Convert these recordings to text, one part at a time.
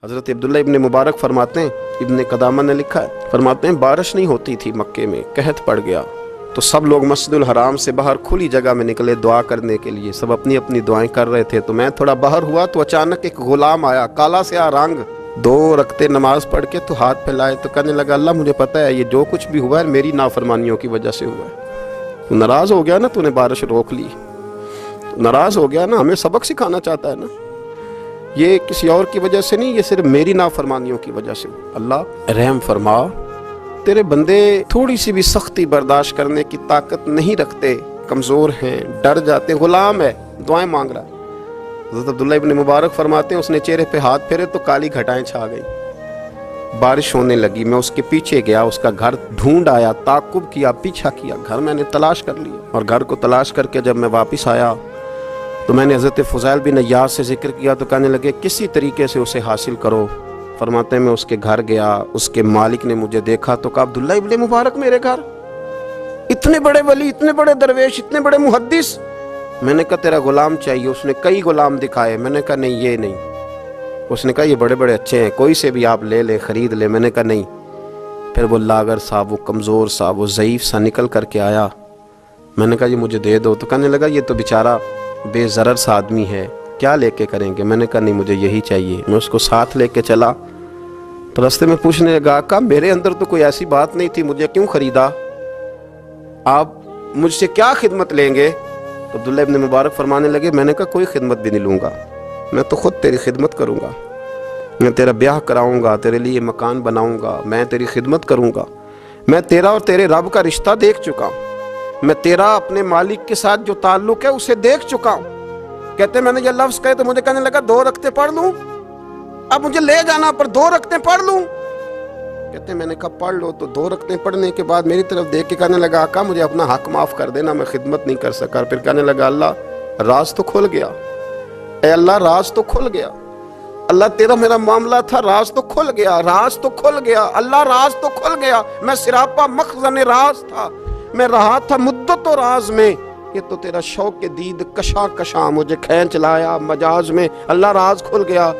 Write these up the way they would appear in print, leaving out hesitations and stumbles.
حضرت عبداللہ ابن مبارک فرماتے ہیں، ابن قدامہ نے لکھا ہے، فرماتے ہیں بارش نہیں ہوتی تھی مکے میں، قحط پڑ گیا تو سب لوگ مسجد الحرام سے باہر کھلی جگہ میں نکلے دعا کرنے کے لیے، سب اپنی اپنی دعائیں کر رہے تھے تو میں تھوڑا باہر ہوا تو اچانک ایک غلام آیا، کالا سیاہ رنگ، 2 رکعتیں نماز پڑھ کے تو ہاتھ پھیلائے تو کہنے لگا اللہ مجھے پتہ ہے یہ جو کچھ بھی ہوا ہے میری نافرمانیوں کی وجہ سے ہوا ہے۔ تو ناراض ہو گیا نا، تو نے بارش روک لی، ناراض ہو گیا نا، ہمیں سبق سکھانا چاہتا ہے نا، یہ کسی اور کی وجہ سے نہیں، یہ صرف میری نافرمانیوں کی وجہ سے۔ اللہ رحم فرما، تیرے بندے تھوڑی سی بھی سختی برداشت کرنے کی طاقت نہیں رکھتے، کمزور ہیں، ڈر جاتے، غلام ہے، دعائیں مانگ رہا ہے۔ حضرت عبداللہ ابن مبارک فرماتے ہیں اس نے چہرے پہ ہاتھ پھیرے تو کالی گھٹائیں چھا گئی، بارش ہونے لگی، میں اس کے پیچھے گیا، اس کا گھر ڈھونڈ آیا، تعقب کیا، پیچھا کیا، گھر میں نے تلاش کر لیا، اور گھر کو تلاش کر کے جب میں واپس آیا تو میں نے حضرت فضیل بن عیاض سے ذکر کیا تو کہنے لگے کسی طریقے سے اسے حاصل کرو۔ فرماتے ہیں میں اس کے گھر گیا، اس کے مالک نے مجھے دیکھا تو کہا عبداللہ ابن مبارک میرے گھر، اتنے بڑے ولی، اتنے بڑے درویش، اتنے بڑے محدث۔ میں نے کہا تیرا غلام چاہیے، اس نے کئی غلام دکھائے، میں نے کہا نہیں یہ نہیں، اس نے کہا یہ بڑے بڑے اچھے ہیں، کوئی سے بھی آپ لے لے، خرید لے، میں نے کہا نہیں۔ پھر وہ لاغر صاحب، وہ کمزور صاحب، وہ ضعیف سا نکل کر کے آیا، میں نے کہا یہ مجھے دے دو تو کہنے لگا یہ تو بیچارہ بے ضرر سا آدمی ہے، کیا لے کے کریں گے؟ میں نے کہا نہیں مجھے یہی چاہیے۔ میں اس کو ساتھ لے کے چلا تو رستے میں پوچھنے لگا آقا میرے اندر تو کوئی ایسی بات نہیں تھی، مجھے کیوں خریدا؟ آپ مجھ سے کیا خدمت لیں گے؟ تو عبداللہ ابن مبارک فرمانے لگے میں نے کہا کوئی خدمت بھی نہیں لوں گا، میں تو خود تیری خدمت کروں گا، میں تیرا بیاہ کراؤں گا، تیرے لیے مکان بناؤں گا، میں تیری خدمت کروں گا، میں تیرا اور تیرے رب کا رشتہ دیکھ چکا ہوں، میں تیرا اپنے مالک کے ساتھ جو تعلق ہے اسے دیکھ چکا ہوں۔ کہتے میں نے یہ لفظ کہے تو مجھے کہنے لگا 2 رکعتیں پڑھ لوں، اب مجھے لے جانا پر 2 رکعتیں پڑھ لوں؟ کہتے میں نے کہا پڑھ لو، تو 2 رکعتیں پڑھنے کے بعد میری طرف دیکھ کے کہنے لگا آقا مجھے اپنا حق معاف کر دینا، میں خدمت نہیں کر سکا۔ پھر کہنے لگا اللہ راز تو کھل گیا، اے اللہ راز تو کھل گیا، اللہ تیرا میرا معاملہ تھا، راز تو کھل گیا، راز تو کھل گیا، اللہ راز تو کھل گیا، میں سراپا مخزن راز تھا، میں رہا تھا مدت و راز میں، یہ تو تیرا شوق دید کشاں کشاں مجھے کھینچ لایا مجاز میں، اللہ راز کھل گیا۔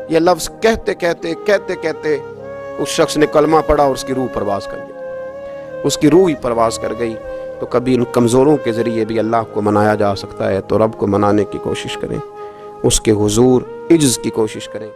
یہ لفظ کہتے کہتے اس شخص نے کلمہ پڑھا اور اس کی روح پرواز کر گئی، اس کی روح ہی پرواز کر گئی۔ تو کبھی ان کمزوروں کے ذریعے بھی اللہ کو منایا جا سکتا ہے، تو رب کو منانے کی کوشش کریں، اس کے حضور عجز کی کوشش کریں۔